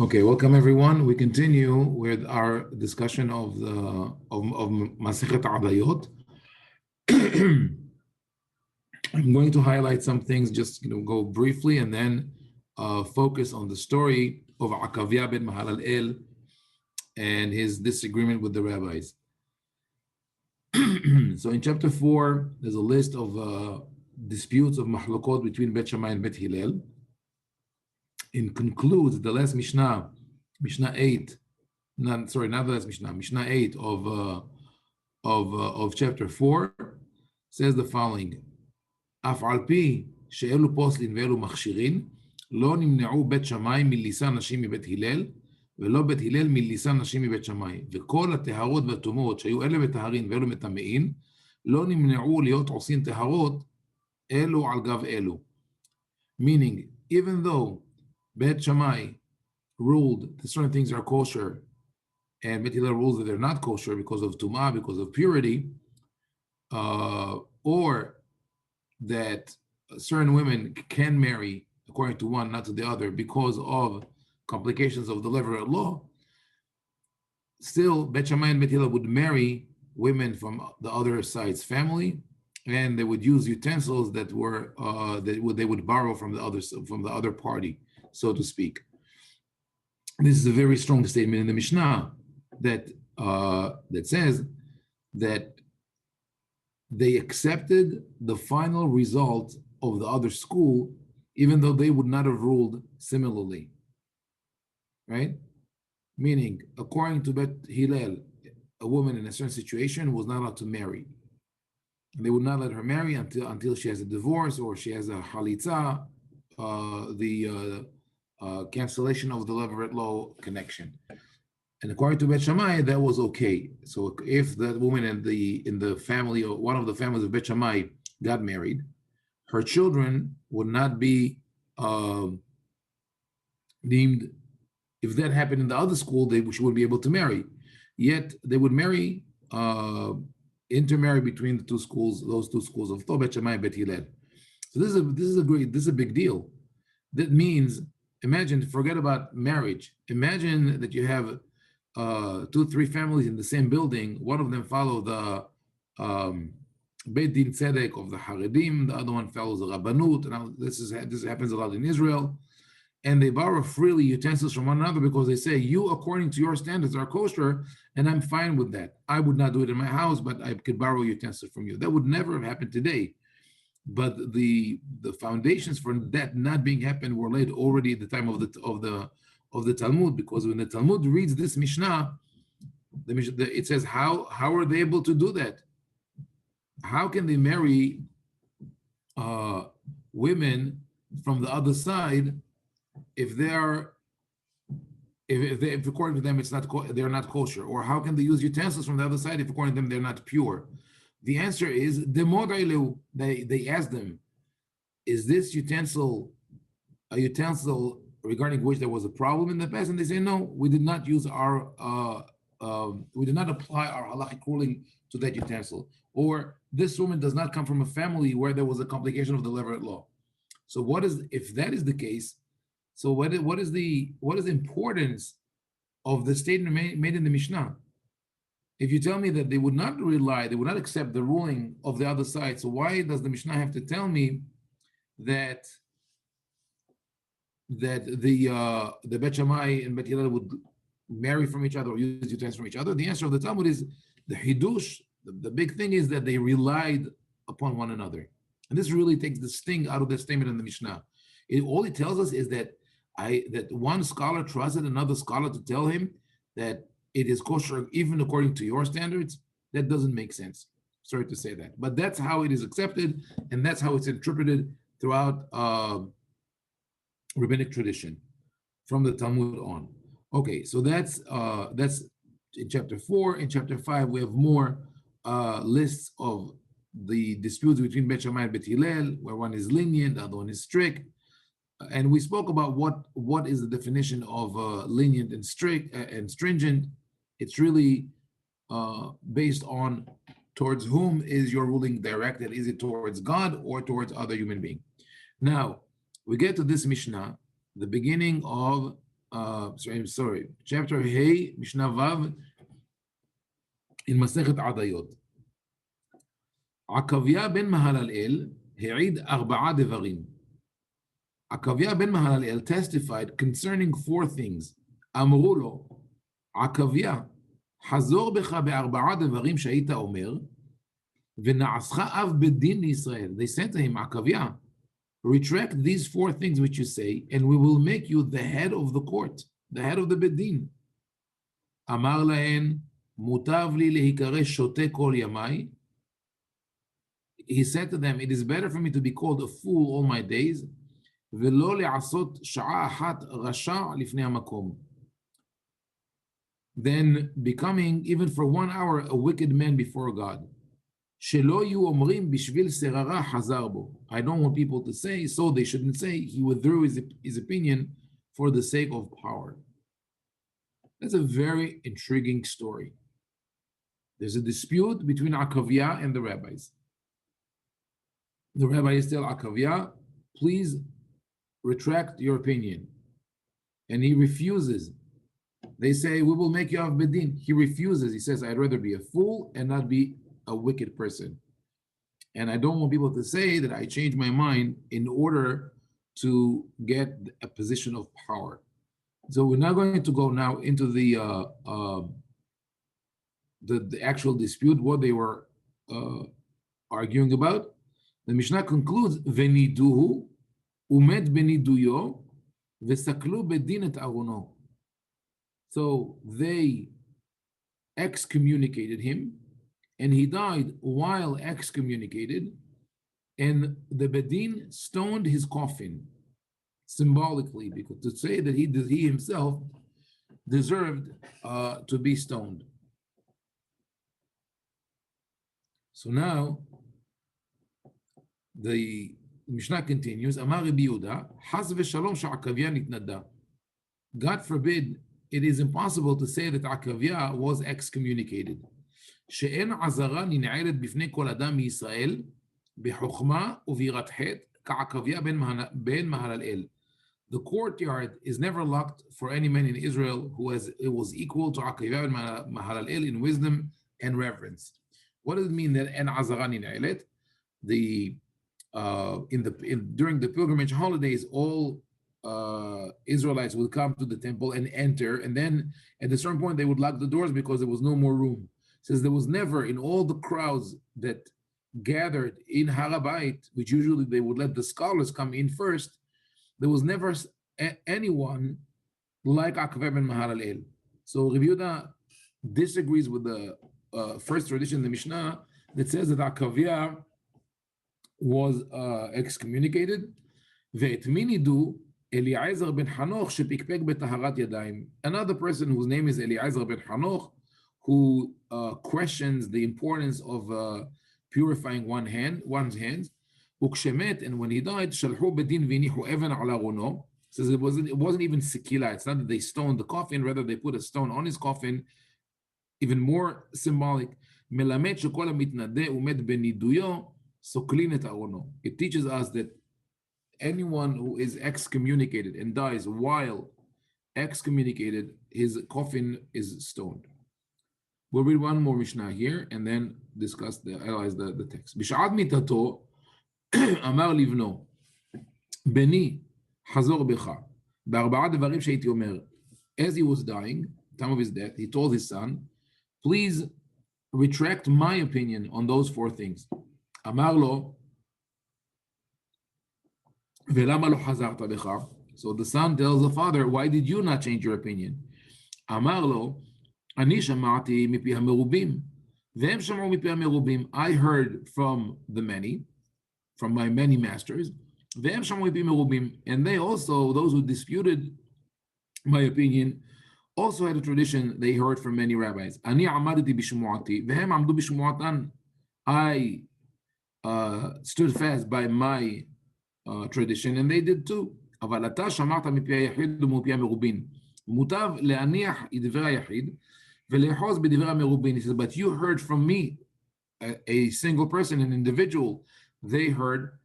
Okay, welcome everyone. We continue with our discussion of the of Masechet Adayot. I'm going to highlight some things, just go briefly, and then focus on the story of Akavya ben Mahalalel and his disagreement with the rabbis. So in chapter 4, there's a list of disputes of mahlokot between Bet Shammai and Bet Hillel. It concludes the last Mishnah 8. Not the last Mishnah 8 of chapter 4 says the following: אף על פי שאלו פוסלין ואלו מכשירין, לא נמנעו בית שמאי מלישא נשים מבית הלל, ולא בית הלל מלישא נשים מבית שמאי. וכל הטהרות והטומאות שהיו אלה מטהרין ואלו מטמאים, לא נמנעו להיות עושים טהרות אלו על גב אלו. Meaning, even though Bet Shammai ruled that certain things are kosher, and Bet Hillel rules that they're not kosher because of tumah, because of purity, or that certain women can marry according to one, not to the other, because of complications of the Levirate law, still Bet Shammai and Bet Hillel would marry women from the other side's family, and they would use utensils that were they would borrow from the other party, so to speak. This is a very strong statement in the Mishnah that says that they accepted the final result of the other school, even though they would not have ruled similarly. Right? Meaning, according to Bet Hillel, a woman in a certain situation was not allowed to marry. And they would not let her marry until she has a divorce or she has a halitza, the cancellation of the Levirate law connection. And according to Bet Shammai, that was okay. So if that woman in the family, or one of the families of Bet Shammai, got married, her children would not be deemed. If that happened in the other school, she wouldn't be able to marry. Yet they would marry, intermarry between the two schools, those two schools of Bet Shammai and Bet Hillel. So this is a big deal. That means, imagine, forget about marriage. Imagine that you have 2-3 families in the same building. One of them follow the Beit Din Tzedek of the Haredim, the other one follows the Rabbanut. And this happens a lot in Israel. And they borrow freely utensils from one another because they say, you, according to your standards, are kosher, and I'm fine with that. I would not do it in my house, but I could borrow utensils from you. That would never have happened today. But the foundations for that not being happened were laid already at the time of the Talmud, because when the Talmud reads this Mishnah, it says, how are they able to do that? How can they marry women from the other side if according to them they're not kosher? Or how can they use utensils from the other side if according to them they're not pure? The answer is they asked them, is this utensil a utensil regarding which there was a problem in the past? And they say, no, we did not use we did not apply our halachic ruling to that utensil. Or this woman does not come from a family where there was a complication of the Levirate law. So if that is the case? So what is the importance of the statement made in the Mishnah? If you tell me that they would not accept the ruling of the other side, so why does the Mishnah have to tell me that the Bet Shammai and Bet Hillel would marry from each other or use utensils from each other? The answer of the Talmud is the hidush. The big thing is that they relied upon one another, and this really takes the sting out of the statement in the Mishnah. All it tells us is that one scholar trusted another scholar to tell him that it is kosher even according to your standards. That doesn't make sense. Sorry to say that, but that's how it is accepted, and that's how it's interpreted throughout Rabbinic tradition from the Talmud on. Okay, so that's in chapter 4. In chapter 5, we have more lists of the disputes between Bet Shammai and Bet Hillel, where one is lenient, the other one is strict. And we spoke about what is the definition of lenient and strict and stringent. It's really based on towards whom is your ruling directed. Is it towards God or towards other human being? Now, we get to this Mishnah, the beginning of chapter Hey, Mishnah Vav, in Masechet Adayot. Akavya ben Mahalalel העיד 4 דברים. Akavya ben Mahalalel testified concerning 4 things. אמרו לו, Akavya, חזור בך ב4 דברים שהיית אומר, ונעשך אב בדין לישראל. They said to him, Akavya, retract these 4 things which you say, and we will make you the head of the court, the head of the bedin. אמר להן, מוטב לי להיקרא שוטה כל ימיי. He said to them, it is better for me to be called a fool all my days, ולא לעשות שעה אחת רשע לפני המקום, than becoming, even for 1 hour, a wicked man before God. שלא יהיו אומרים בשביל שררה חזר בו. I don't want people to say, so they shouldn't say, he withdrew his opinion for the sake of power. That's a very intriguing story. There's a dispute between Akavya and the rabbis. The rabbis tell Akavya, please retract your opinion. And he refuses. They say, we will make you have bedin. He refuses. He says, I'd rather be a fool and not be a wicked person. And I don't want people to say that I changed my mind in order to get a position of power. So we're not going to go now into the actual dispute, what they were arguing about. The Mishnah concludes, "Veniduhu umed beniduyo v'saklu bedin et arono." So they excommunicated him, and he died while excommunicated, and the bedin stoned his coffin symbolically, because to say that he himself deserved to be stoned. So now the Mishnah continues, Amar Rabbi Yehuda, Has v'shalom she'Akavya nitnada. God forbid, it is impossible to say that Akavya was excommunicated. She'en azara nin'aret bifnei kol adam miYisrael b'chokhma uvirat het ka'Akavya ben Mahalalel. The courtyard is never locked for any man in Israel it was equal to Akavya ben Mahalalel in wisdom and reverence. What does it mean that en azara nin'aret? During the pilgrimage holidays, all Israelites would come to the temple and enter, and then at a certain point they would lock the doors because there was no more room. It says there was never, in all the crowds that gathered in Har HaBayit, which usually they would let the scholars come in first, there was never anyone like Akavya ben Mahalalel. So Rabbi Yehuda disagrees with the first tradition in the Mishnah that says that Akavya was excommunicated. ואת מי נידו? אליעזר בן חנוך שפקפק בטהרת ידיים. Another person whose name is Eliezer ben Hanoch, who questions the importance of purifying one's hands. וכשמת, and when he died, שלחו בדין והניחו אבן על ארונו. Says it wasn't even sekila. It's not that they stoned the coffin, rather they put a stone on his coffin. Even more symbolic. מלמד שכל המתנדה ומת בנידויו סוקלין את ארונו. It teaches us that anyone who is excommunicated and dies while excommunicated, his coffin is stoned. We'll read one more Mishnah here and then analyze the text. בשעת מיתתו אמר לבנו, בני חזור בך, ב4 דברים שהייתי אומר. As he was dying, time of his death, he told his son, please retract my opinion on those 4 things. אמר לו, ולמה לא חזרת בך? So the son tells the father, why did you not change your opinion? אמר לו, אני שמעתי מפי המרובים, והם שמעו מפי המרובים. I heard from the many, from my many masters, והם שמעו מפי מרובים. And they also, those who disputed my opinion, also had a tradition they heard from many rabbis. אני עמדתי בשמועתי, והם עמדו בשמועתן. I stood fast by my tradition, and they did too. אבל אתה שמעת מפי היחיד ומפי המרובין. מוטב להניח דברי היחיד ולאחוז בדברי המרובין. He says, but you heard from me, a single person, an individual. They heard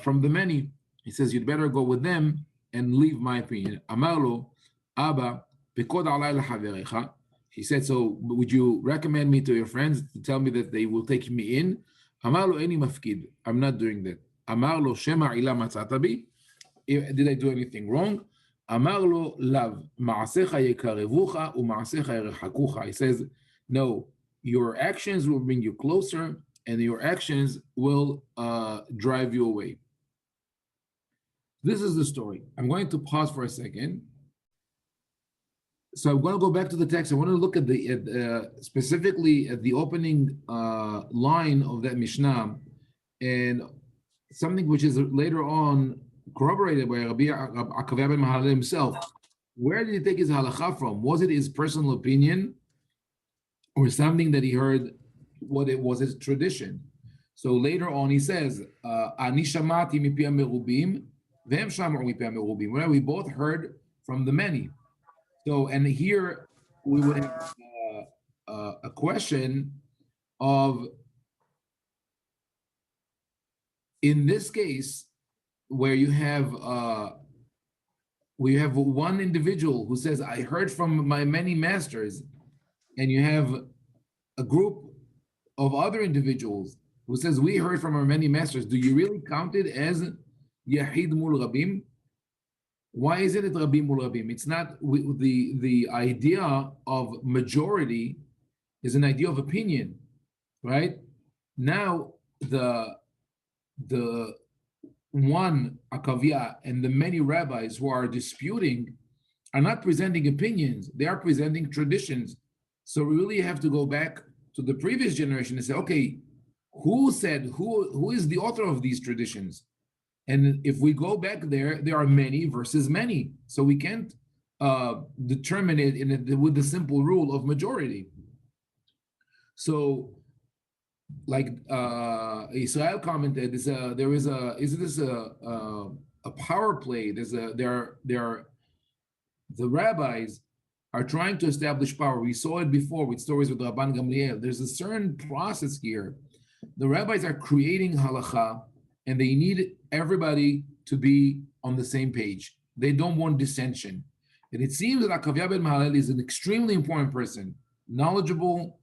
from the many. He says, you'd better go with them and leave my opinion. אמר לו, Abba, pikod alay lachaverecha. He said, so would you recommend me to your friends to tell me that they will take me in? Amar lo eni mafkid. I'm not doing that. Amar lo shema ila matzata bi. Did I do anything wrong? Amar lo lav ma'asecha yekarevucha u'ma'asecha yerhakucha. He says, no, your actions will bring you closer and your actions will drive you away. This is the story. I'm going to pause for a second. So I'm going to go back to the text. I want to look at the specifically at the opening line of that Mishnah, and something which is later on corroborated by Rabbi Akavya ben Mahalalel himself. Where did he take his halacha from? Was it his personal opinion, or something that he heard? What it was his tradition? So later on, he says, "Ani shamati mipi merubim, v'hem shamaru mipi merubim." Well, we both heard from the many. So, and here we would have a question of, in this case, where you have one individual who says, "I heard from my many masters," and you have a group of other individuals who says, "We heard from our many masters." Do you really count it as Yahid mul Rabim? Why isn't it Rabbi mul Rabim? It's not the idea of majority is an idea of opinion, right? Now the one Akavya and the many rabbis who are disputing are not presenting opinions; they are presenting traditions. So we really have to go back to the previous generation and say, okay, who said who is the author of these traditions? And if we go back there, there are many versus many. So we can't determine it with the simple rule of majority. So, like Israel commented, isn't this a power play? The rabbis are trying to establish power. We saw it before with stories with Rabban Gamliel. There's a certain process here. The rabbis are creating halacha, and they need everybody to be on the same page. They don't want dissension. And it seems that Akavya ben Mahalalel is an extremely important person, knowledgeable,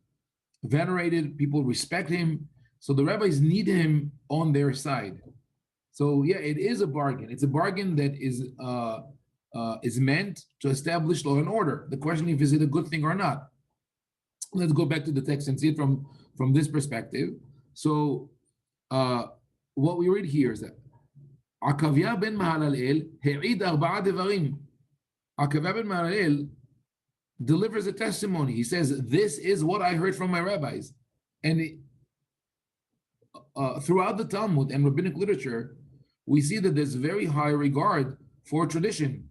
venerated, people respect him. So the rabbis need him on their side. So yeah, it is a bargain. It's a bargain that is meant to establish law and order. The question is it a good thing or not? Let's go back to the text and see it from this perspective. So what we read here is that Akavya ben Mahalalel he'id arba'a devarim. Akavya ben Mahalalel delivers a testimony. He says, "This is what I heard from my rabbis." And throughout the Talmud and rabbinic literature, we see that there's very high regard for tradition.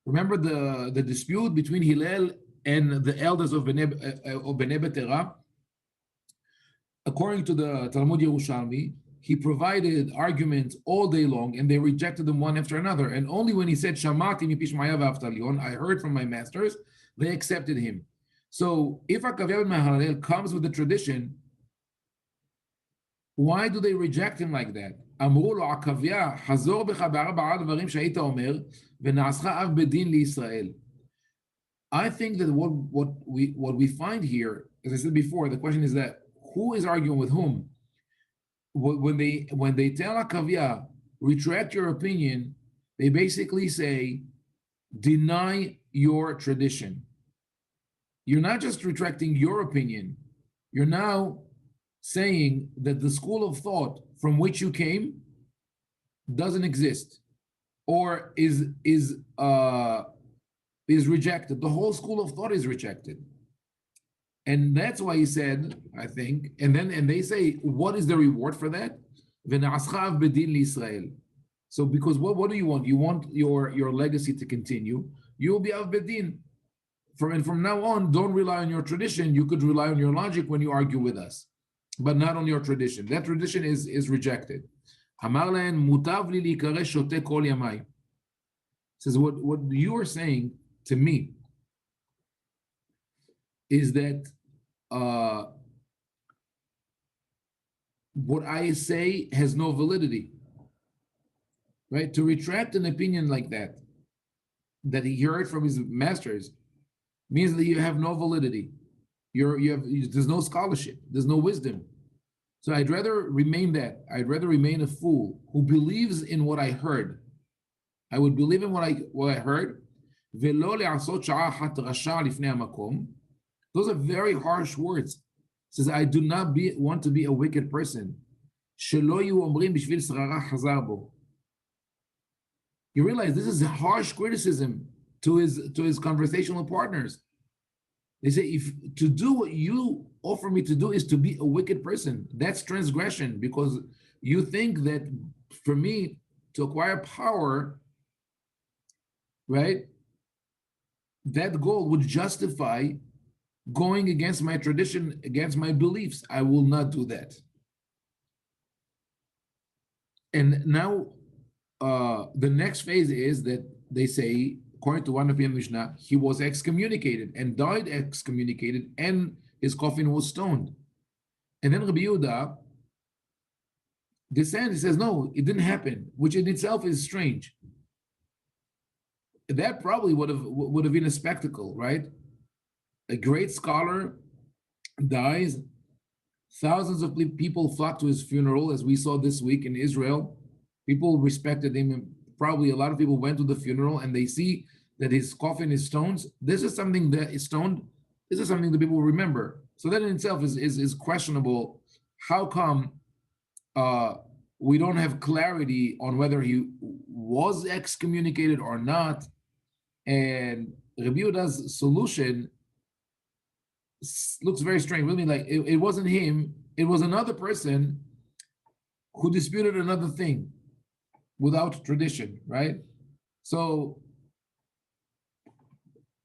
Remember the dispute between Hillel and the elders of Bnei Betera? According to the Talmud Yerushalmi, he provided arguments all day long, and they rejected them one after another. And only when he said, "Shamati mipi Shmaya v'Avtalion," I heard from my masters, they accepted him. So if Akavya ben Mahalalel comes with a tradition, why do they reject him like that? אמרו לו עקביה, חזור בך בארבעה דברים שהיית אומר, ונעשך אב בדין לישראל. I think that what we find here, as I said before, the question is that who is arguing with whom? When they tell Akavya, retract your opinion, they basically say, deny your tradition. You're not just retracting your opinion, you're now saying that the school of thought from which you came doesn't exist, or is rejected. The whole school of thought is rejected. And that's why he said, I think, and they say, what is the reward for that? So because what do you want? You want your legacy to continue. You will be av bedin. From now on, don't rely on your tradition. You could rely on your logic when you argue with us, but not on your tradition. That tradition is rejected. Says what you are saying to me is that what I say has no validity, right? To retract an opinion like that, that he heard from his masters means that you have no validity. There's no scholarship, there's no wisdom. So I'd rather remain that. I'd rather remain a fool who believes in what I heard. I would believe in what I heard. Those are very harsh words. It says, I do not want to be a wicked person. You realize this is a harsh criticism to his conversational partners. They say, if to do what you offer me to do is to be a wicked person, that's transgression, because you think that for me to acquire power, right, that goal would justify going against my tradition, against my beliefs. I will not do that. And now the next phase is that they say, according to one of the Mishnah, he was excommunicated and died excommunicated, and his coffin was stoned. And then Rabbi Yehuda descends, he says, no, it didn't happen, which in itself is strange. That probably would have been a spectacle, right? A great scholar dies, thousands of people flock to his funeral, as we saw this week in Israel. People respected him, and probably a lot of people went to the funeral, and they see that his coffin is stoned. This is something that is stoned. This is something that people remember. So that in itself is questionable. How come we don't have clarity on whether he was excommunicated or not? And Rabbi Yehuda's solution looks very strange. Really, like it wasn't him, it was another person who disputed another thing without tradition, right? So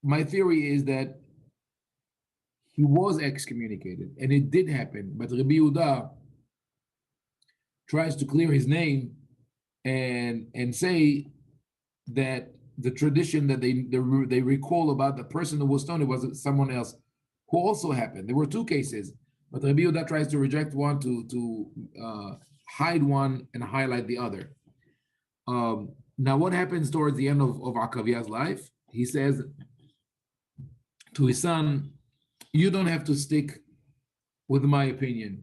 my theory is that he was excommunicated, and it did happen, but Rabbi Yehuda tries to clear his name and say that the tradition that they recall about the person who was stoned, it was someone else who also happened. There were two cases, but Rabbi Yehuda tries to reject one to hide one and highlight the other. Now, what happens towards the end of Akavya's life? He says to his son, you don't have to stick with my opinion.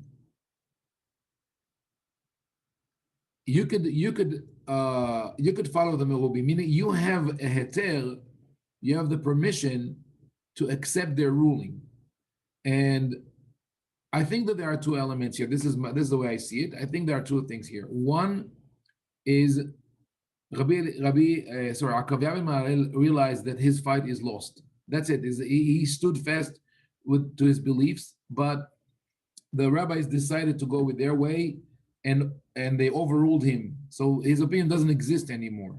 You could follow the Merubi, meaning you have a heter, you have the permission to accept their ruling. And I think that there are two elements here. This is the way I see it. I think there are two things here. One is Akavya ben Mahalalel realized that his fight is lost. That's it. He stood fast to his beliefs, but the rabbis decided to go with their way, and they overruled him. So his opinion doesn't exist anymore.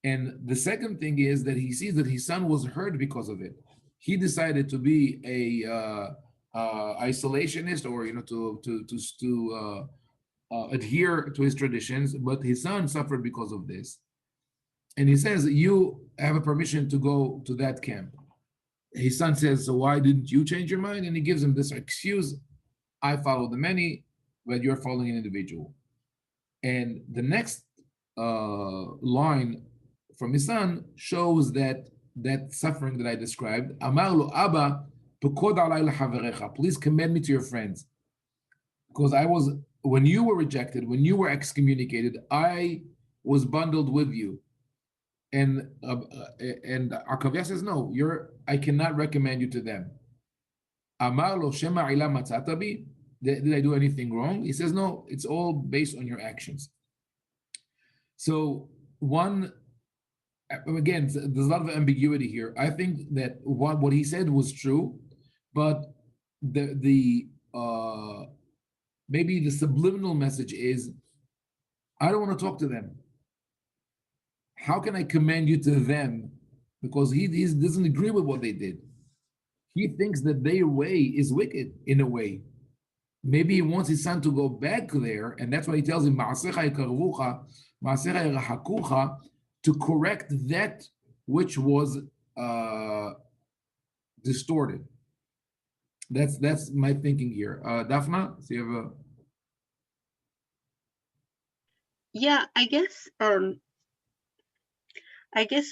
And the second thing is that he sees that his son was hurt because of it. He decided to be a isolationist, or to adhere to his traditions, but his son suffered because of this. And he says, you have a permission to go to that camp. His son says, so why didn't you change your mind? And he gives him this excuse, I follow the many, but you're following an individual. And the next line from his son shows that suffering that I described. Amar lo Abba, please commend me to your friends, because when you were rejected, when you were excommunicated, I was bundled with you. And Akavya says, no, I cannot recommend you to them. Amar lo shema ila matzatabi, did I do anything wrong? He says, no, it's all based on your actions. So again, there's a lot of ambiguity here. I think that what he said was true, but the maybe the subliminal message is, I don't want to talk to them. How can I commend you to them? Because he doesn't agree with what they did. He thinks that their way is wicked in a way. Maybe he wants his son to go back there, and that's why he tells him, to correct that which was distorted. That's my thinking here. Daphna, so you have a... Yeah, I guess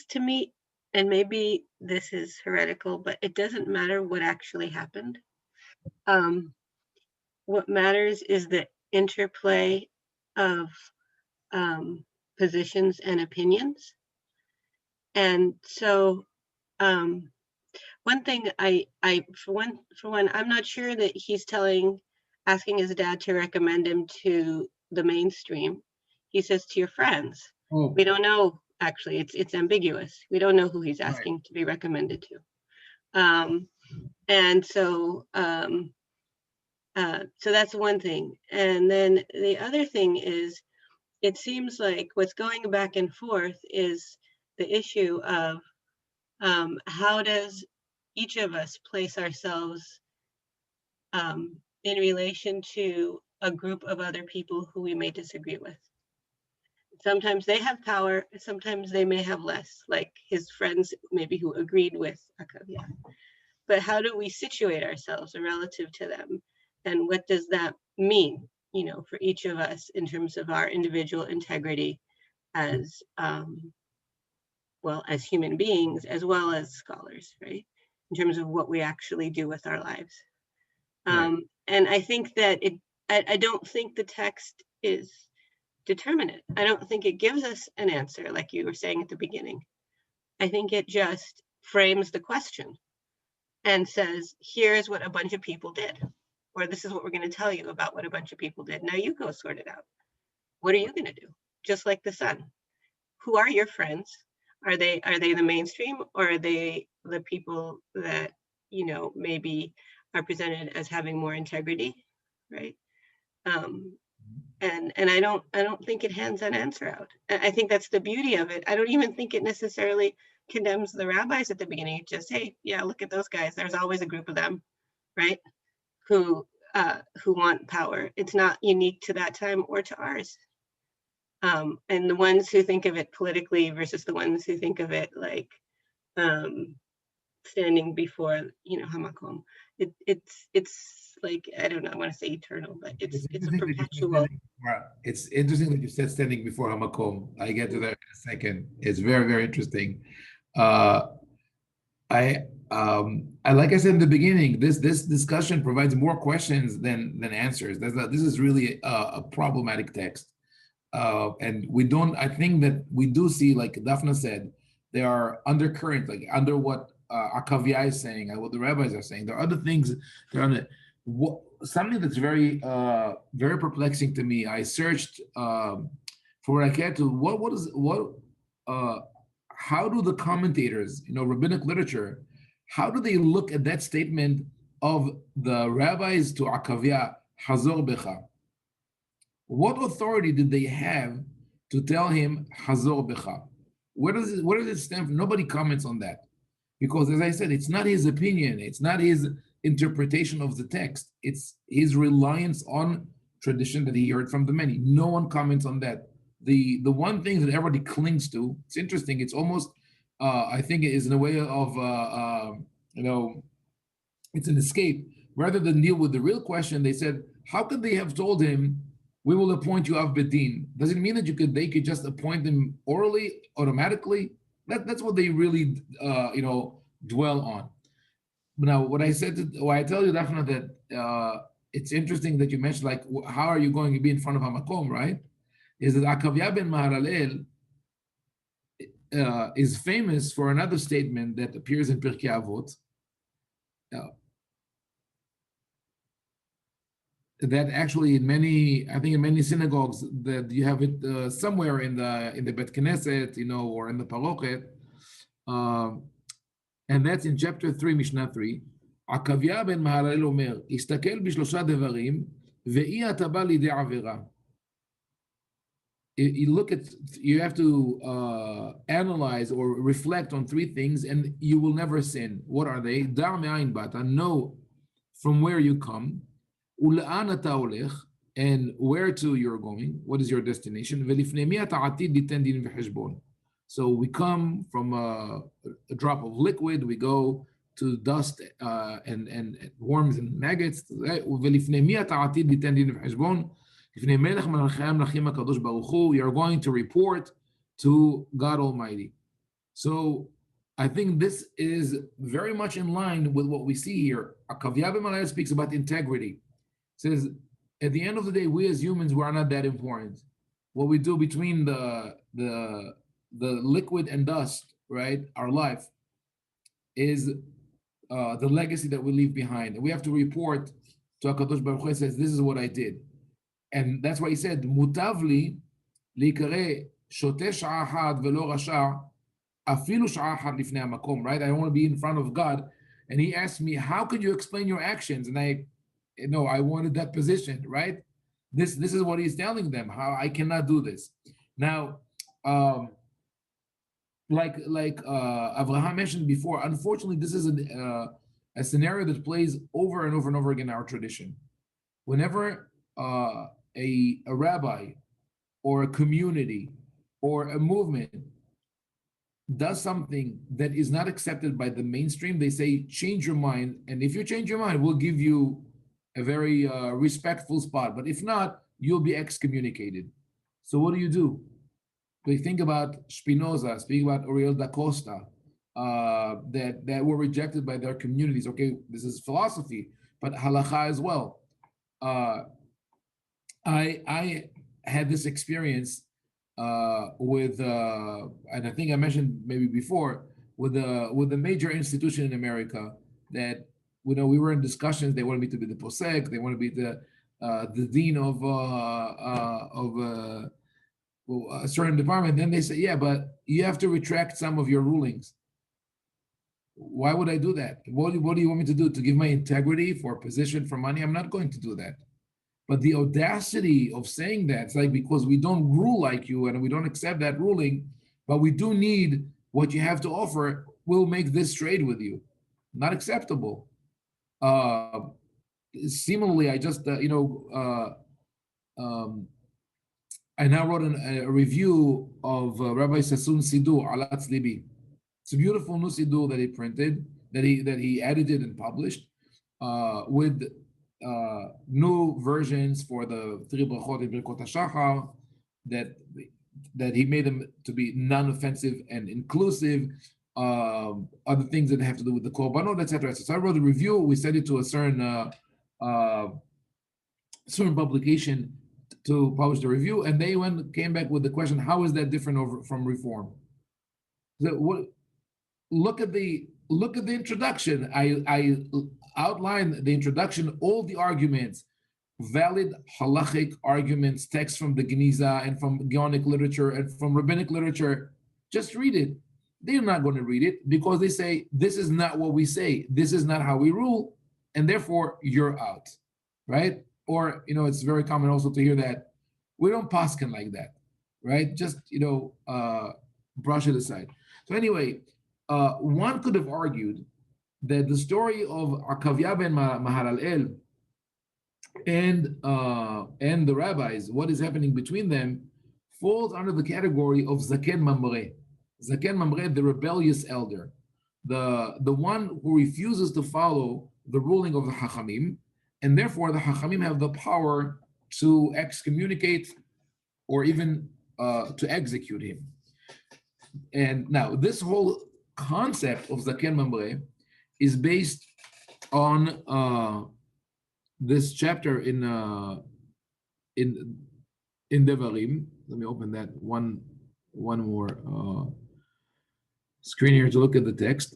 to me, and maybe this is heretical, but it doesn't matter what actually happened. What matters is the interplay of positions and opinions. And so, one thing for one, I'm not sure that he's asking his dad to recommend him to the mainstream. He says to your friends. Oh, We don't know. Actually, it's ambiguous. We don't know who he's right. asking to be recommended to. And so, so that's one thing. And then the other thing is, it seems like what's going back and forth is the issue of how does each of us place ourselves in relation to a group of other people who we may disagree with. Sometimes they have power, sometimes they may have less, like his friends maybe who agreed with Akavya. But how do we situate ourselves relative to them? And what does that mean, for each of us in terms of our individual integrity as as human beings, as well as scholars, right? In terms of what we actually do with our lives. Right. And I think that I don't think the text is determinate. I don't think it gives us an answer, like you were saying at the beginning. I think it just frames the question and says, here's what a bunch of people did, or this is what we're going to tell you about what a bunch of people did. Now you go sort it out. What are you going to do? Just like the sun. Who are your friends? Are they the mainstream, or are they the people that, maybe are presented as having more integrity, right? And I don't think it hands that answer out. I think that's the beauty of it. I don't even think it necessarily condemns the rabbis at the beginning. It just, hey, yeah, look at those guys. There's always a group of them, right? Who want power. It's not unique to that time or to ours. And the ones who think of it politically versus the ones who think of it like standing before, Hamakom. It's like, I don't know, I want to say eternal, but it's a perpetual. It's interesting that you said standing before Hamakom. I get to that in a second. It's very, very interesting. Like I said in the beginning, this discussion provides more questions than answers. This is really a problematic text. And I think that we do see, like Daphna said, there are undercurrent, like under what Akavya is saying and what the rabbis are saying. There are other things that are something that's very, very perplexing to me. I searched for Raketu, how do the commentators, rabbinic literature, how do they look at that statement of the rabbis to Akavya, Hazor Becha? What authority did they have to tell him Hazor Becha? Where does it stand from? Nobody comments on that. Because as I said, it's not his opinion, it's not his interpretation of the text, it's his reliance on tradition that he heard from the many. No one comments on that. The one thing that everybody clings to, it's interesting, it's almost, I think it is in a way of, it's an escape. Rather than deal with the real question, they said, how could they have told him, we will appoint you Av Bedin? Does it mean that they could just appoint him orally, automatically? That's what they really, dwell on. Now, what I tell you, Daphna, that it's interesting that you mentioned, like, how are you going to be in front of Hamakom, right? Is that Akavya ben Mahalalel is famous for another statement that appears in Pirkei Avot, that actually in many synagogues that you have it somewhere in the Bet Knesset, or in the Parochet, and that's in chapter 3, Mishnah 3. Akavya ben Mahalalel omer, istakel bishlosha devarim, ve'i ata ba lidei avera. You have to analyze or reflect on three things, and you will never sin. What are they? Da' me'ayin bata, know from where you come. Ula'an ata olech, and where to you're going. What is your destination? Ve'lifnei mi ata atid liten din v'cheshbon. So we come from a drop of liquid, we go to dust and worms and maggots. Ve'lifnei mi ata atid liten din v'cheshbon. You are going to report to God Almighty. So I think this is very much in line with what we see here. Akavya ben Mahalalel speaks about integrity. Says, at the end of the day, we as humans, we are not that important. What we do between the liquid and dust, right? Our life is the legacy that we leave behind. And we have to report to HaKadosh Baruch Hu, says, this is what I did. And that's why he said, Mutavli likare shote sha'a had velo rasha afilu sha'a had lifnei hamakom, right? I don't want to be in front of God. And he asked me, how could you explain your actions? And I wanted that position, right? This is what he's telling them, how I cannot do this. Now, like Avraham mentioned before, unfortunately, this is a scenario that plays over and over and over again in our tradition. Whenever a rabbi or a community or a movement does something that is not accepted by the mainstream, they say, change your mind. And if you change your mind, we'll give you a very respectful spot. But if not, you'll be excommunicated. So what do? We think about Spinoza, speak about Uriel da Costa, that were rejected by their communities. Okay, this is philosophy, but halacha as well. I had this experience with, and I think I mentioned maybe before, with a major institution in America that, we were in discussions. They wanted me to be the posek. They wanted to be the dean of a certain department. Then they say, yeah, but you have to retract some of your rulings. Why would I do that? What do you want me to do? To give my integrity for a position, for money? I'm not going to do that. But the audacity of saying that, it's like, because we don't rule like you and we don't accept that ruling, but we do need what you have to offer, we'll make this trade with you. Not acceptable. Similarly, I just, I now wrote a review of Rabbi Sassoon Siddur, Alatz Libi. It's a beautiful new Siddur that he printed, that he edited and published, with new versions for the three brachot and Birkot HaShachar, that he made them to be non-offensive and inclusive, other things that have to do with the korbanot, etc. So I wrote a review. We sent it to a certain publication to publish the review, and they came back with the question, how is that different from reform? So look at the introduction. I outlined the introduction, all the arguments, valid halachic arguments, texts from the Geniza and from Gaonic literature and from Rabbinic literature. Just read it. They're not going to read it because they say, this is not what we say. This is not how we rule, and therefore you're out, right? Or, it's very common also to hear that we don't paskin like that, right? Just, brush it aside. So anyway, one could have argued that the story of Akavya ben Mahalalel and the rabbis, what is happening between them, falls under the category of Zaken Mamre. Zaken Mamre, the rebellious elder, the one who refuses to follow the ruling of the Hachamim, and therefore the Hachamim have the power to excommunicate or even to execute him. And now this whole concept of Zaken Mamre is based on this chapter in Devarim. Let me open that one more screen here to look at the text.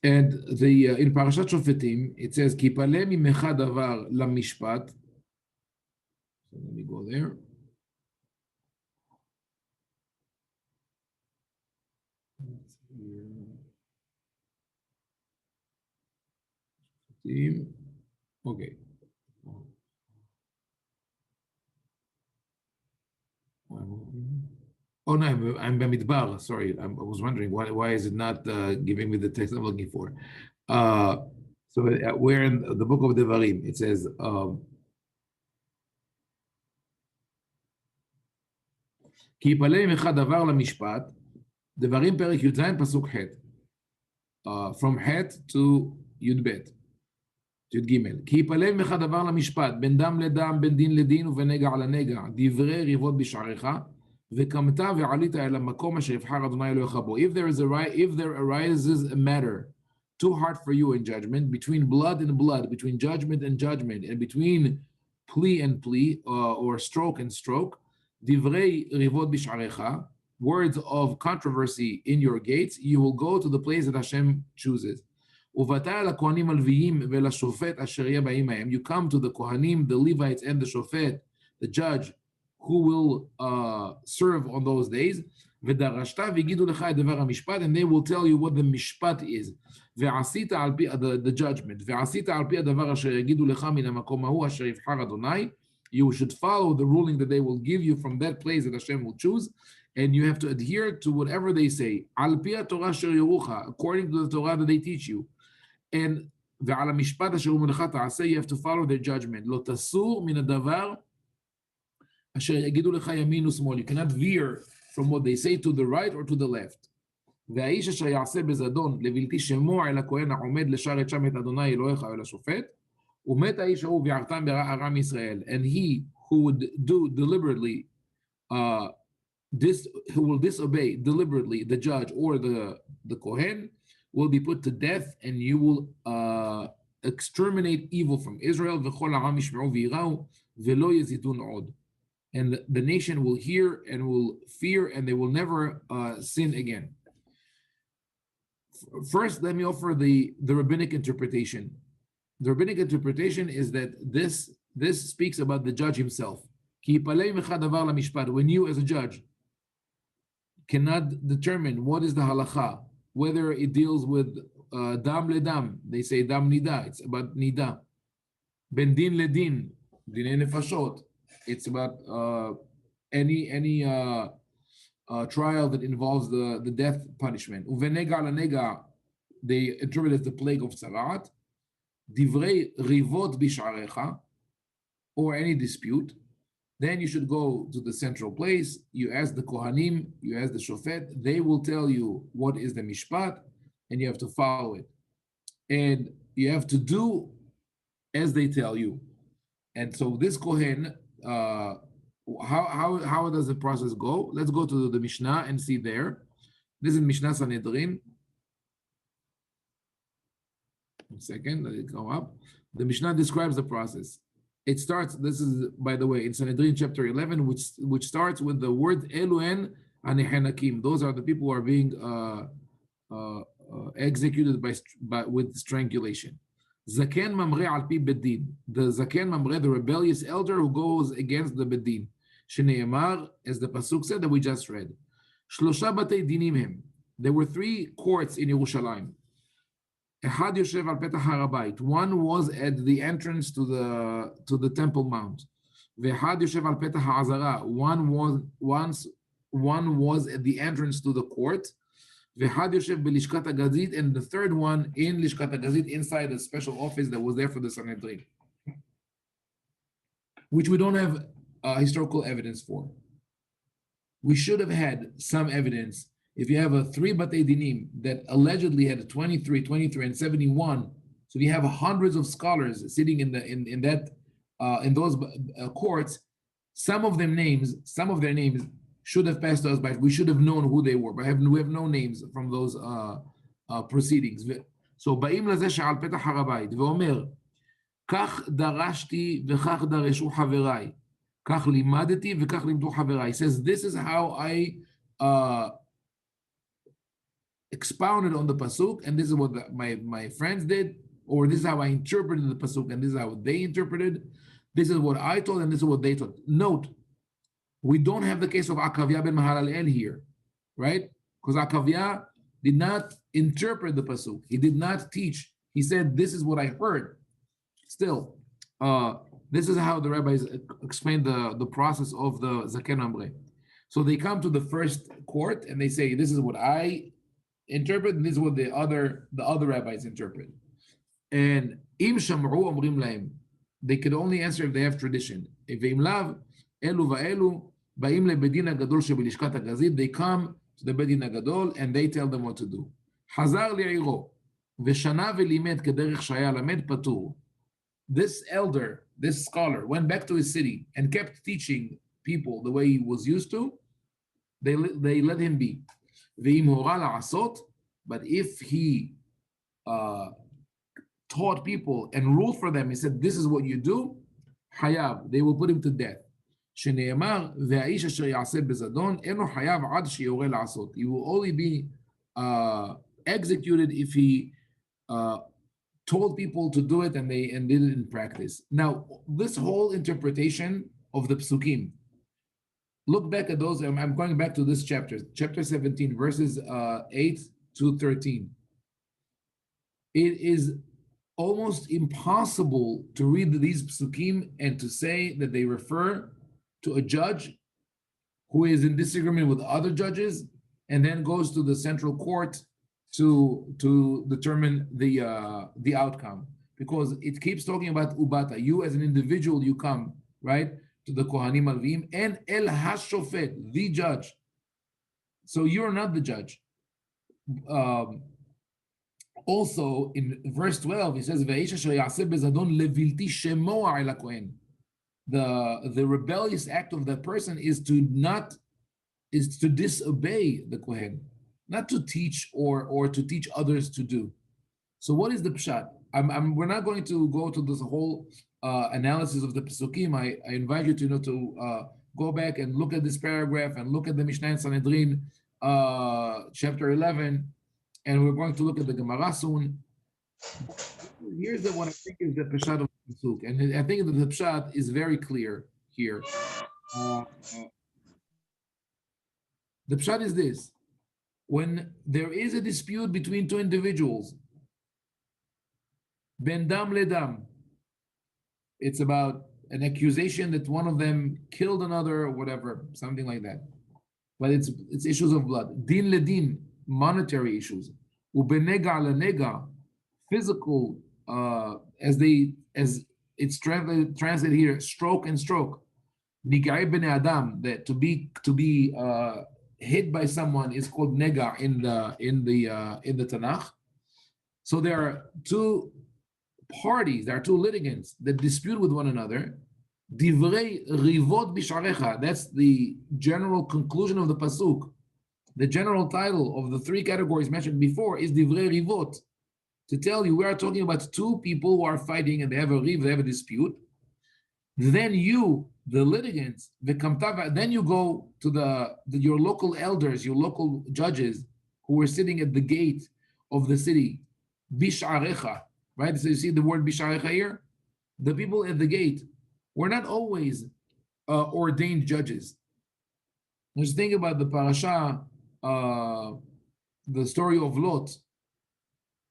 And in Parashat Shofetim, it says, Ki paleh mimecha davar lamishpat. So let me go there. Okay. Oh no, I'm Bamidbar. Sorry, I was wondering why is it not giving me the text I'm looking for? So we're in the book of Devarim. It says, "Ki yipaleh mimecha davar lamishpat." Devarim perek Yud Zayin pasuk Het. From Het to Yud Bet. י"ג, כי יפלא ממך דבר למשפט, בין דם לדם, בין דין לדין ובין נגע לנגע, דברי ריבות בשעריך, וקמת ועלית אל המקום אשר יבחר אדוני אלוהיך בו. If there arises a matter too hard for you in judgment, between blood and blood, between judgment and judgment, and between plea and plea, or stroke and stroke, divrei rivot bish'arecha, words of controversy in your gates, you will go to the place that Hashem chooses. ובאת אל הכהנים הלוויים ולשופט אשר יהיה באים מהם. You come to the Kohanim, the Levites, and the Shofet, the judge, who will serve on those days. ודרשת והגידו לך את דבר המשפט, and they will tell you what the משפט is. ועשית על פי, the judgment, ועשית על פי הדבר אשר יגידו לך מן המקום ההוא אשר יבחר אדוני. You should follow the ruling that they will give you from that place that Hashem will choose, and you have to adhere to whatever they say. על פי התורה אשר יורך, according to the Torah that they teach you. And ועל המשפט אשר אומרך תעשה, you have to follow their judgment. לא תסור מן הדבר אשר יגידו לך ימין ושמאל. You cannot veer from what they say to the right or to the left. והאיש אשר יעשה בזדון לבלתי שמוע אל הכהן העומד לשרת שם את אדוני אלוהיך אל השופט, ומת האיש ההוא ויערתם בארם ישראל. And he who would do deliberately, who will disobey deliberately the judge or the Kohen, will be put to death, and you will exterminate evil from Israel. וכל העם ישמעו ויראו ולא יזידון עוד. And the nation will hear and will fear, and they will never sin again. First, let me offer the rabbinic interpretation. The rabbinic interpretation is that this speaks about the judge himself. כי יפלא ממך דבר למשפט. When you, as a judge, cannot determine what is the halacha, whether it deals with dam ledam, they say dam nida, it's about nida. Ben din ledin, dinei nefashot, it's about any trial that involves the death punishment. Uvenega nega, they interpret it as the plague of tzaraat. Divrei rivot bish'arecha, or any dispute. Then you should go to the central place. You ask the Kohanim, you ask the Shofet. They will tell you what is the Mishpat, and you have to follow it. And you have to do as they tell you. And so this Kohen, how does the process go? Let's go to the Mishnah and see there. This is Mishnah Sanhedrin. One second, let it go up. The Mishnah describes the process. It starts, this is, by the way, in Sanhedrin chapter 11, which starts with the word Eluen Anehenakim. Those are the people who are being executed with strangulation. Zaken Mamre al pi bedin. The Zaken Mamre, the rebellious elder who goes against the bedin. Shneimar, as the pasuk said that we just read. Shlosha batei dinim hem. There were 3 courts in Yerushalayim. One was at the entrance to the Temple Mount. One was at the entrance to the court. And the third one in Lishkat HaGazit, inside the special office that was there for the Sanhedrin, which we don't have historical evidence for. We should have had some evidence. If you have a 3 Batei Dinim that allegedly had 23, and 71, so if you have hundreds of scholars sitting in those courts, some of their names should have passed us by. We should have known who they were, but we have no names from those proceedings. So ba'im lezeh she'al petach harabait ve'omer kach darashti v'kach dareshu haverai kach limadeti v'kach limdu haverai. He says, this is how I expounded on the pasuk, and this is what my friends did, or this is how I interpreted the pasuk, and this is how they interpreted. This is what I taught, and this is what they taught. Note, we don't have the case of Akavya ben Mahalalel here, right? Because Akavya did not interpret the pasuk. He did not teach. He said, this is what I heard. Still, this is how the rabbis explain the process of the Zaken Amre. So they come to the first court and they say, this is what I interpret, and this is what the other rabbis interpret. And im shamru omrim laim, they could only answer if they have tradition. If im lav elu va'elu ba'im lebedin hagadol shebelishkat hagazit, they come to the bedin hagadol and they tell them what to do. Hazar li'iro v'shana v'limed kederech shaya lamed patur this elder, this scholar, went back to his city and kept teaching people the way he was used to, they let him be. But if he uh, taught people and ruled for them, he said, this is what you do, hayab, they will put him to death. שנאמר, והאיש אשר יעשה בזדון, אינו חייב עד שיורה לעשות. He will only be executed if he told people to do it and they did it in practice. Now, this whole interpretation of the psukim, look back at those. I'm going back to this chapter 17, verses 8 to 13. It is almost impossible to read these psukim and to say that they refer to a judge who is in disagreement with other judges and then goes to the central court to determine the outcome, because it keeps talking about ubata. You as an individual, you come right to the kohanim alvim and el hashofet, the judge. So you're not the judge. Also in verse 12, he says, "Ve'isha asher ya'aseh bezadon levilti shemoa el hakohen." The rebellious act of that person is to disobey the kohen, not to teach or to teach others to do. So what is the pshat? We're not going to go to this whole analysis of the Pesukim. I invite you to go back and look at this paragraph and look at the Mishnah in Sanhedrin, chapter 11, and we're going to look at the Gemara soon. Here's what I think is the pshat of the Pasuk, and I think that the pshat is very clear here. The pshat is this: when there is a dispute between two individuals, ben dam le dam, it's about an accusation that one of them killed another or whatever, something like that. But it's issues of blood. Din le din, monetary issues. Ubenega le nega, physical, as it's translated here, stroke and stroke. Nigai bene adam, that to be hit by someone is called nega in the Tanakh. So there are two parties, there are two litigants that dispute with one another. Divrei rivot bisharecha, that's the general conclusion of the pasuk. The general title of the three categories mentioned before is divrei rivot, to tell you we are talking about two people who are fighting and they have a dispute. Then you, the litigants, then you go to your local elders, your local judges who are sitting at the gate of the city, bisharecha, right? So you see the word bisharecha here? The people at the gate were not always ordained judges. Just think about the parasha, the story of Lot.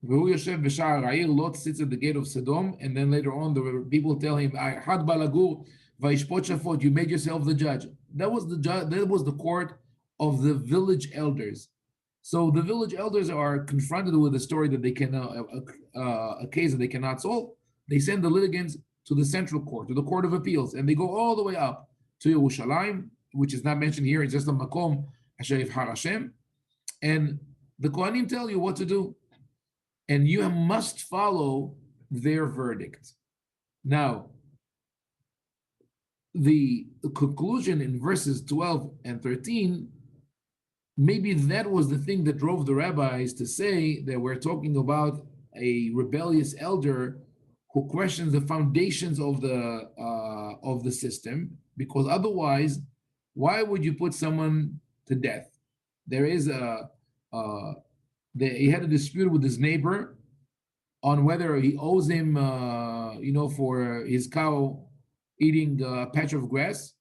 Lot sits at the gate of Sodom, and then later on the people tell him, you made yourself the judge. That was the court of the village elders. So the village elders are confronted with a story that they cannot, a case that they cannot solve. They send the litigants to the central court, to the court of appeals, and they go all the way up to Yerushalayim, which is not mentioned here. It's just a makom asher yivhar Hashem, and the kohanim tell you what to do, and you must follow their verdict. Now, the conclusion in verses 12 and 13, maybe that was the thing that drove the rabbis to say that we're talking about a rebellious elder who questions the foundations of the system, because otherwise, why would you put someone to death? There is he had a dispute with his neighbor on whether he owes him, for his cow eating a patch of grass.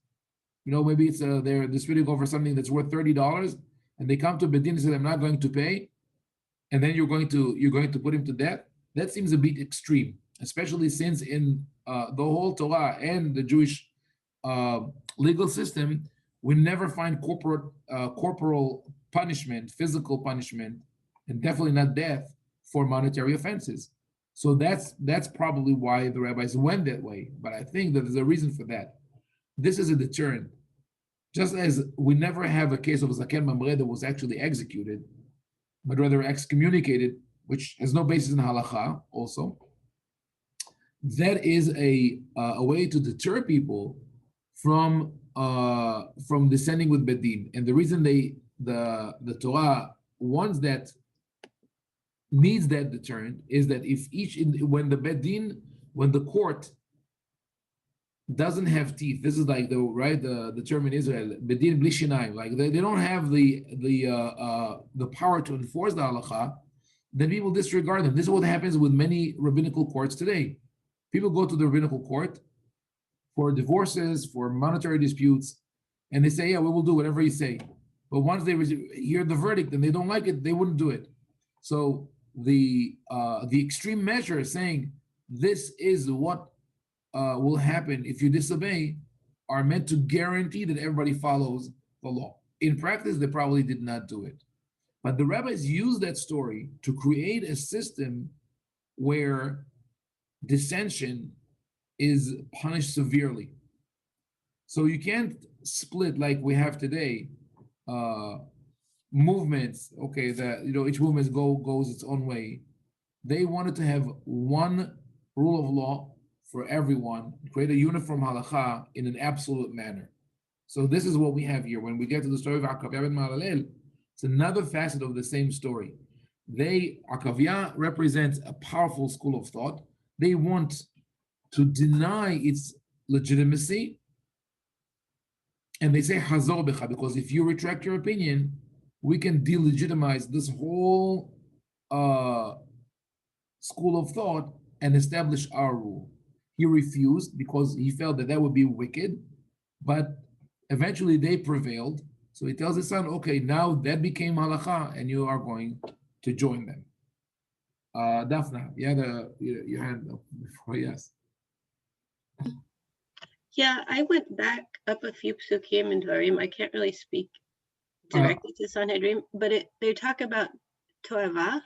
Maybe it's they're disputing over something that's worth $30, and they come to Bedin and say, "I'm not going to pay," and then you're going to put him to death. That seems a bit extreme, especially since in the whole Torah and the Jewish legal system, we never find corporal punishment, physical punishment, and definitely not death for monetary offenses. So that's probably why the rabbis went that way. But I think that there's a reason for that. This is a deterrent. Just as we never have a case of Zaken Mamre that was actually executed, but rather excommunicated, which has no basis in halacha also. that is a way to deter people from descending with bedin. And the reason the Torah wants that, needs that deterrent, is that if when the bedin, when the court doesn't have teeth, this is like the term in Israel, bedin bli shinayim, like they don't have the power to enforce the halacha, then people disregard them. This is what happens with many rabbinical courts today. People go to the rabbinical court for divorces, for monetary disputes, and they say, yeah, we will do whatever you say. But once they hear the verdict and they don't like it, they wouldn't do it. So the extreme measure saying this is what will happen if you disobey are meant to guarantee that everybody follows the law. In practice, they probably did not do it. But the rabbis used that story to create a system where dissension is punished severely. So you can't split like we have today, movements. Okay, that each movement goes its own way. They wanted to have one rule of law for everyone, create a uniform halacha in an absolute manner. So this is what we have here. When we get to the story of Akavya and Mahalalel, it's another facet of the same story. Akavya represents a powerful school of thought. They want to deny its legitimacy, and they say hazor becha, because if you retract your opinion, we can delegitimize this whole school of thought and establish our rule. He refused because he felt that would be wicked, but eventually they prevailed. So he tells his son, okay, now that became halacha, and you are going to join them. Daphna, you had your hand up before, yes. Yeah, I went back up a few psukim and dvarim. I can't really speak directly to Sanhedrin, but they talk about to'ava,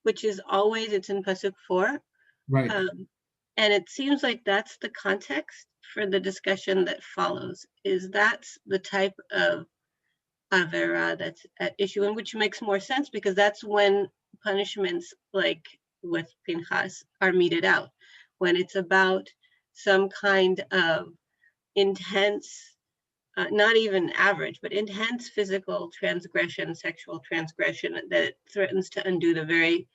which is always, it's in pasuk 4. Right. And it seems like that's the context for the discussion that follows, is that's the type of avera that's at issue, and which makes more sense because that's when punishments like with Pinchas are meted out, when it's about some kind of intense, not even average, but intense physical transgression, sexual transgression that threatens to undo the very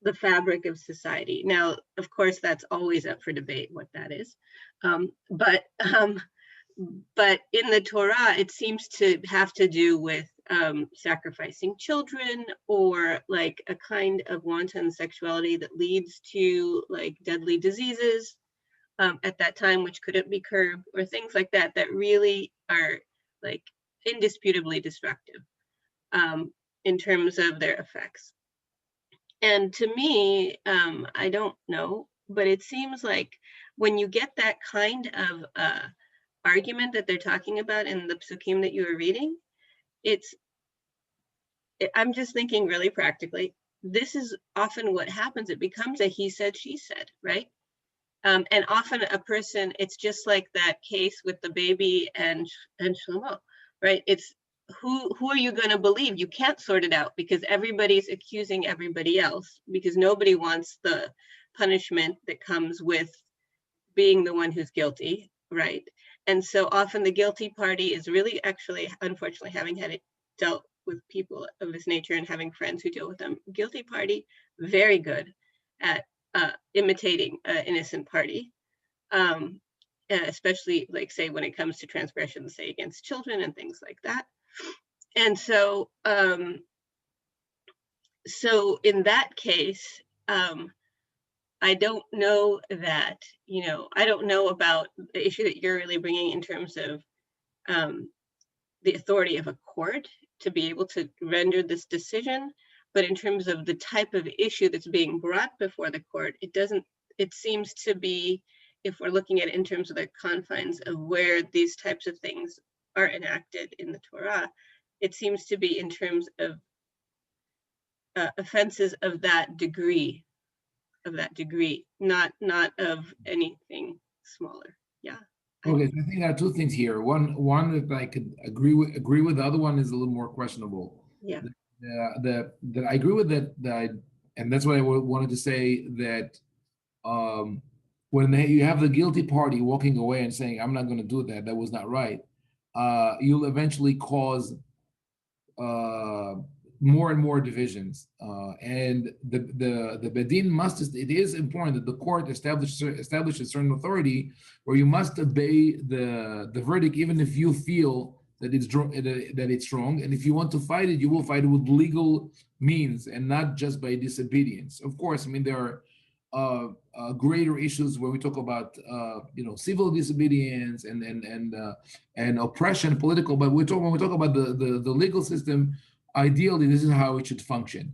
the fabric of society. Now, of course, that's always up for debate what that is. But in the Torah, it seems to have to do with sacrificing children, or like a kind of wanton sexuality that leads to like deadly diseases at that time, which couldn't be curbed, or things like that, that really are like indisputably destructive in terms of their effects. And to me, I don't know, but it seems like when you get that kind of argument that they're talking about in the psukim that you were reading, I'm just thinking really practically, this is often what happens. It becomes a he said, she said, right? And often a person, it's just like that case with the baby and Shlomo, right? It's who are you going to believe? You can't sort it out because everybody's accusing everybody else, because nobody wants the punishment that comes with being the one who's guilty, right? And so often the guilty party is really actually, unfortunately, having had it dealt with people of this nature and having friends who deal with them, guilty party, very good at imitating an innocent party, especially like say when it comes to transgressions, say against children and things like that. And so in that case, I don't know that, I don't know about the issue that you're really bringing in terms of the authority of a court to be able to render this decision. But in terms of the type of issue that's being brought before the court, it seems to be, if we're looking at it in terms of the confines of where these types of things are enacted in the Torah, it seems to be in terms of offenses of that degree, not of anything smaller. Yeah. Okay, so I think there are two things here. One that I could agree with. The other one is a little more questionable. Yeah. That I agree with, that And that's what I wanted to say, that um, when you have the guilty party walking away and saying, I'm not going to do that, that was not right, you'll eventually cause uh, more and more divisions. And the Bedin must, it is important that the court establishes certain authority where you must obey the verdict, even if you feel that it's wrong. And if you want to fight it, you will fight it with legal means and not just by disobedience. Of course, I mean, there are greater issues where we talk about civil disobedience and oppression, political. But when we talk about the legal system, ideally this is how it should function.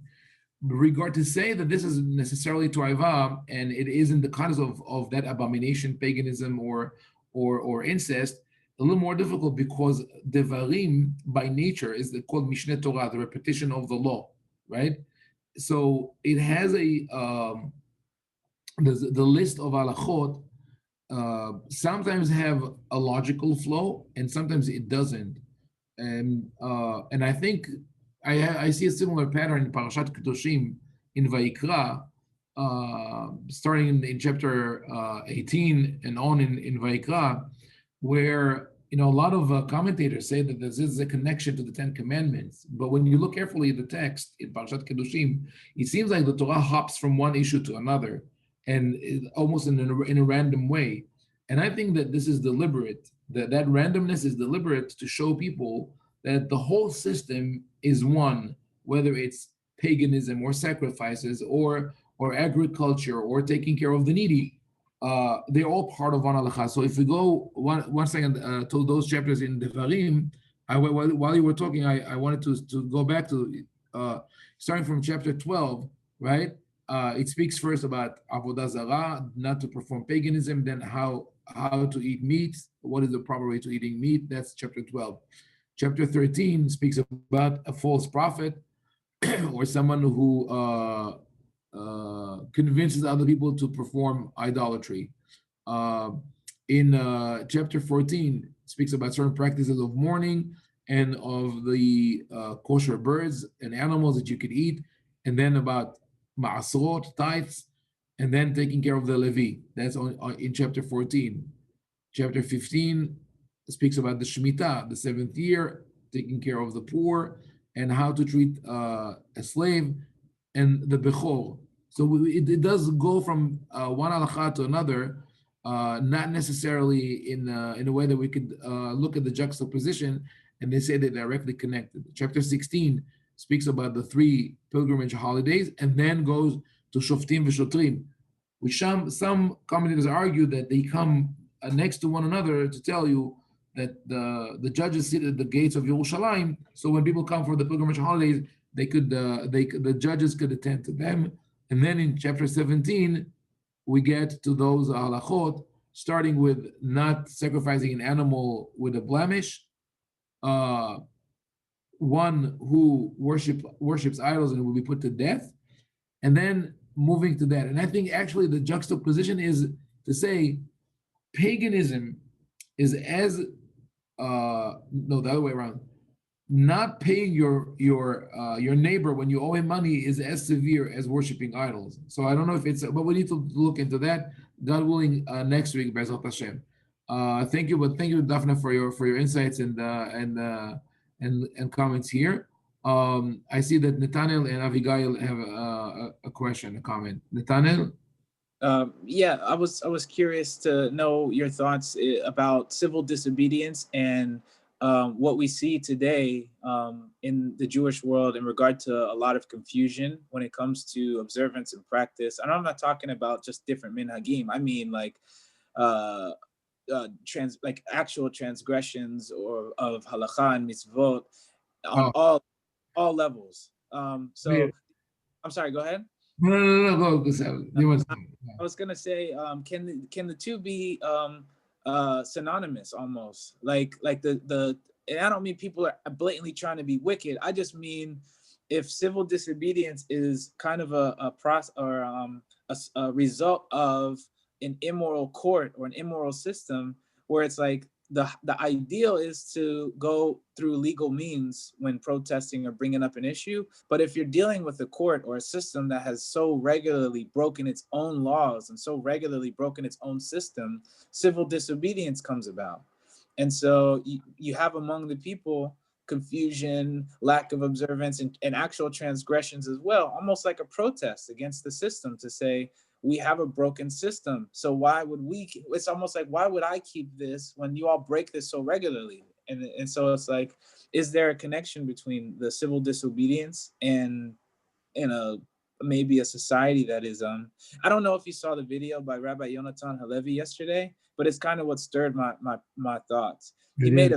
With regard to say that this is necessarily toiva and it isn't the kinds of that abomination, paganism or incest, a little more difficult, because devarim by nature is called Mishneh Torah, the repetition of the law, right? So it has the list of halachot sometimes have a logical flow and sometimes it doesn't. And I think I see a similar pattern in Parashat Kedoshim in Vayikra, starting in chapter 18 and on in Vayikra, where a lot of commentators say that this is a connection to the Ten Commandments. But when you look carefully at the text in Parashat Kedoshim, it seems like the Torah hops from one issue to another, and almost in a random way. And I think that this is deliberate, that randomness is deliberate to show people that the whole system is one, whether it's paganism or sacrifices or agriculture or taking care of the needy. They're all part of one halacha. So if we go one second to those chapters in Devarim, while you were talking, I wanted to go back to starting from chapter 12, right? It speaks first about avodah zarah, not to perform paganism, then how to eat meat, what is the proper way to eating meat. That's chapter 12. Chapter 13 speaks about a false prophet or someone who convinces other people to perform idolatry. In chapter 14 speaks about certain practices of mourning and of the kosher birds and animals that you could eat, and then about ma'asrot, tithes, and then taking care of the Levi. That's in chapter 14. Chapter 15 speaks about the Shemitah, the 7th year, taking care of the poor, and how to treat a slave, and the Bechor. So it does go from one halakha to another, not necessarily in a way that we could look at the juxtaposition and they say they're directly connected. Chapter 16 speaks about the 3 pilgrimage holidays and then goes to Shoftim v'Shotrim, which some commentators argue that they come next to one another to tell you that the judges sit at the gates of Yerushalayim. So when people come for the pilgrimage holidays, the judges could attend to them. And then in chapter 17, we get to those halachot, starting with not sacrificing an animal with a blemish, one who worships idols and will be put to death, and then moving to that. And I think actually the juxtaposition is to say paganism is as no, the other way around. Not paying your neighbor when you owe him money is as severe as worshiping idols. So I don't know if it's, but we need to look into that. God willing, next week, B'ezrat Hashem. Thank you, Daphne, for your insights and comments here. I see that Nathaniel and Abigail have a question, a comment. Nathaniel. Yeah, I was curious to know your thoughts about civil disobedience and what we see today in the Jewish world in regard to a lot of confusion when it comes to observance and practice. And I'm not talking about just different minhagim. I mean like actual transgressions or of halakha and mitzvot on all levels. So yeah. I'm sorry. Go ahead. No, go. I was gonna say, can the two be synonymous almost? Like the and I don't mean people are blatantly trying to be wicked. I just mean if civil disobedience is kind of a process or a result of an immoral court or an immoral system where it's like the ideal is to go through legal means when protesting or bringing up an issue. But if you're dealing with a court or a system that has so regularly broken its own laws and so regularly broken its own system, civil disobedience comes about. And so you have among the people confusion, lack of observance, and actual transgressions as well, almost like a protest against the system to say, we have a broken system. So why would we, it's almost like, why would I keep this when you all break this so regularly? And so it's like, is there a connection between the civil disobedience and maybe a society that is, I don't know if you saw the video by Rabbi Yonatan Halevi yesterday, but it's kind of what stirred my thoughts. He made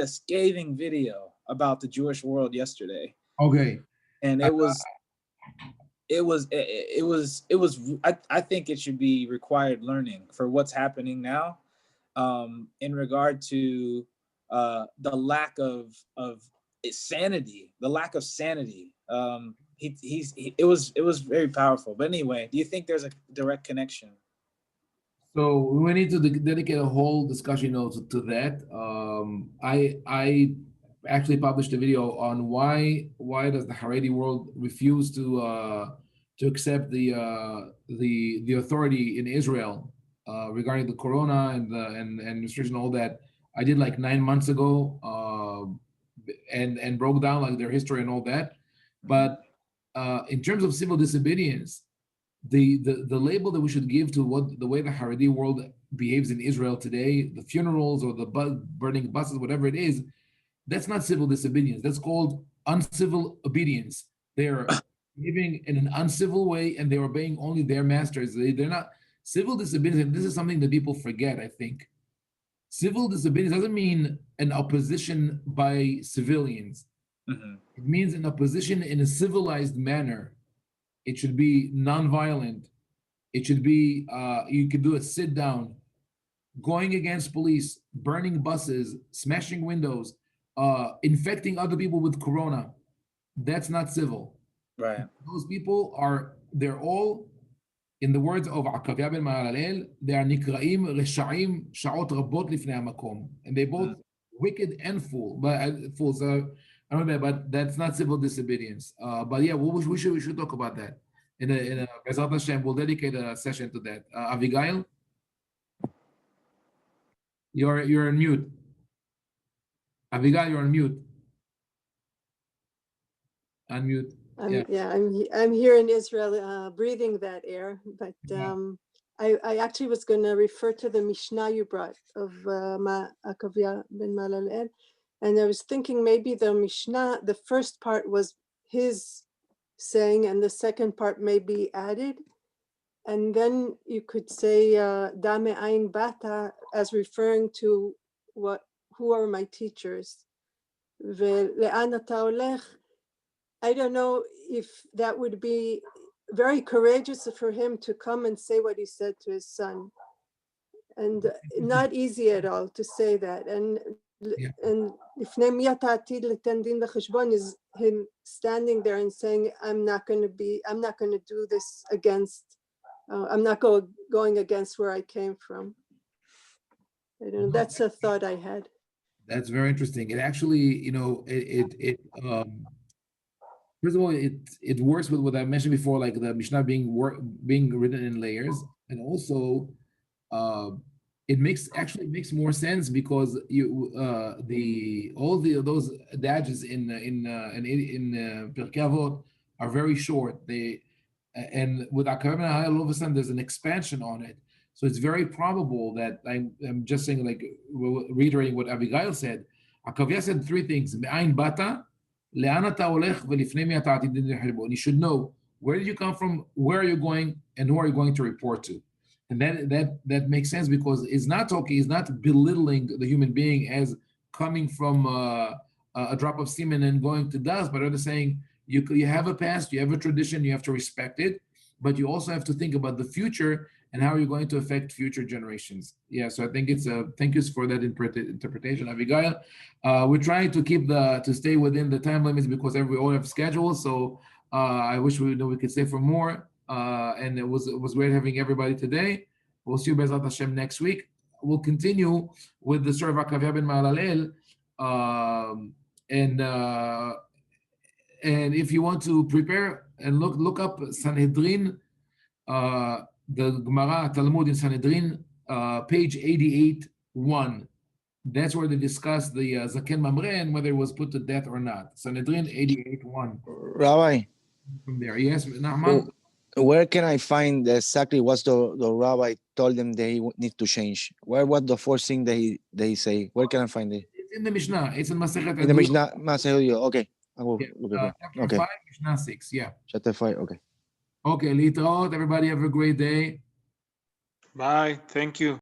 a scathing video about the Jewish world yesterday. Okay. And I think it should be required learning for what's happening now, in regard to the lack of sanity, it was very powerful. But anyway, do you think there's a direct connection? So we need to dedicate a whole discussion to that. I actually published a video on why does the Haredi world refuse to accept the authority in Israel regarding the corona and restriction, all that. I did like 9 months ago, and broke down like their history and all that. But in terms of civil disobedience, the label that we should give to the way the Haredi world behaves in Israel today, the funerals or the burning buses, whatever it is, that's not civil disobedience. That's called uncivil obedience. They're living in an uncivil way, and they're obeying only their masters. They're not civil disobedience. And this is something that people forget, I think. Civil disobedience doesn't mean an opposition by civilians. Mm-hmm. It means an opposition in a civilized manner. It should be non-violent. It should be, you could do a sit down, going against police, burning buses, smashing windows, infecting other people with corona. That's not civil. Right. Those people they're all, in the words of Akavya ben Mahalalel, they are nikra'im resha'im sha'ot rabot lifnei hamakom. And they both wicked and fools. I don't know, but that's not civil disobedience. But yeah, we should talk about that. In a Bezat Hashem, we'll dedicate a session to that. Avigail, you're on mute. Avigail, you're on mute. Unmute. I'm here in Israel, breathing that air. But I actually was going to refer to the Mishnah you brought of Akavya ben Mahalalel. And I was thinking maybe the Mishnah, the first part was his saying, and the second part may be added. And then you could say, Dame Ain Bata, as referring to who are my teachers. Ve'le'an ata olech. I don't know if that would be very courageous for him to come and say what he said to his son. And not easy at all to say that. And לפני מי אתה עתיד ליתן דין וחשבון is him standing there and saying, I'm not going to do this against, I'm not going against where I came from. I don't know, that's a thought I had. That's very interesting. It actually, first of all, it works with what I mentioned before, like the Mishnah being written in layers, and also it makes more sense because those adages in Pirkei Avot are very short. And with Akavya, all of a sudden there's an expansion on it. So it's very probable that I'm just saying, like reiterating what Abigail said. Akavya said three things: Me'ain bata, le'an ata olech, ve'lifnei mi ata atid leharbon. You should know where did you come from, where are you going, and who are you going to report to. And that makes sense because he's not belittling the human being as coming from a drop of semen and going to dust, but rather saying you have a past, you have a tradition, you have to respect it, but you also have to think about the future and how you're going to affect future generations. Yeah, so I think thank you for that interpretation, Abigail. We're trying to stay within the time limits because we all have schedules. So I wish we could stay for more. And it was great having everybody today. We'll see you Bezat Hashem next week. we'll continue with the story of Akavya ben Mahalalel, and if you want to prepare and look up Sanhedrin, the Gemara Talmud in Sanhedrin, page 88:1. That's where they discuss the Zaken Mamre and whether it was put to death or not. Sanhedrin 88:1. Rabbi, From there, yes, Nahman. where can I find exactly what's the rabbi told them they need to change? What the first thing they say? Where can I find it? It's in the Mishnah. It's in Masechet In the Adut. Mishnah. Okay, I will Yeah, look at it. chapter Okay, 5, Mishnah 6. Yeah. chapter 5. Okay. Okay, Litraot. Everybody have a great day. Bye. Thank you.